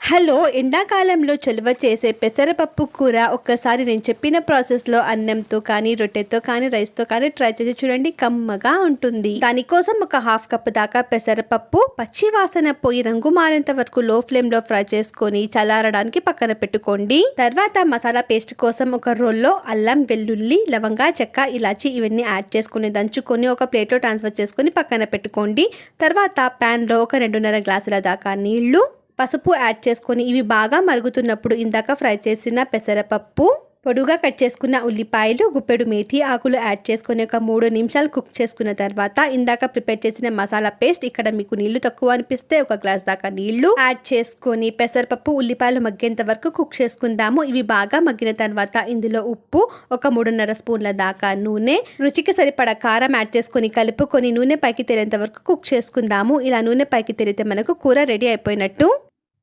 Hello, ఎండాకాలంలో చలువ చేసే పెసరపప్పు కూర ఒక్కసారి నేను చెప్పిన ప్రాసెస్లో అన్నంతో కానీ, రొట్టెతో కానీ, రైస్తో కానీ ట్రై చేసి చూడండి. కమ్మగా ఉంటుంది. దానికోసం ఒక హాఫ్ కప్ దాకా పెసరపప్పు పచ్చి వాసన పోయి రంగు మారేంత వరకు లో ఫ్లేమ్లో ఫ్రై చేసుకొని చల్లారడానికి పక్కన పెట్టుకోండి. తర్వాత మసాలా పేస్ట్ కోసం ఒక రోల్లో అల్లం, వెల్లుల్లి, లవంగా, చెక్క, ఇలాచి ఇవన్నీ యాడ్ చేసుకుని దంచుకొని ఒక ప్లేట్లో ట్రాన్స్ఫర్ చేసుకొని పక్కన పెట్టుకోండి. తర్వాత ప్యాన్లో ఒక 2.5 గ్లాసుల దాకా నీళ్లు, పసుపు యాడ్ చేసుకొని ఇవి బాగా మరుగుతున్నప్పుడు ఇందాక ఫ్రై చేసిన పెసరపప్పు, పొడుగా కట్ చేసుకున్న ఉల్లిపాయలు, గుప్పెడు మేథి ఆకులు యాడ్ చేసుకొని ఒక 3 నిమిషాలు కుక్ చేసుకున్న తర్వాత ఇందాక ప్రిపేర్ చేసిన మసాలా పేస్ట్, ఇక్కడ మీకు నీళ్లు తక్కువ అనిపిస్తే ఒక గ్లాస్ దాకా నీళ్లు యాడ్ చేసుకొని పెసరపప్పు, ఉల్లిపాయలు మగ్గేంత వరకు కుక్ చేసుకుందాము. ఇవి బాగా మగ్గిన తర్వాత ఇందులో ఉప్పు, ఒక 3.5 స్పూన్ల దాకా నూనె, రుచికి సరిపడా కారం యాడ్ చేసుకొని కలుపుకొని నూనె పైకి తేలేంత వరకు కుక్ చేసుకుందాము. ఇలా నూనె పైకి తేలితే మనకు కూర రెడీ అయిపోయినట్టు.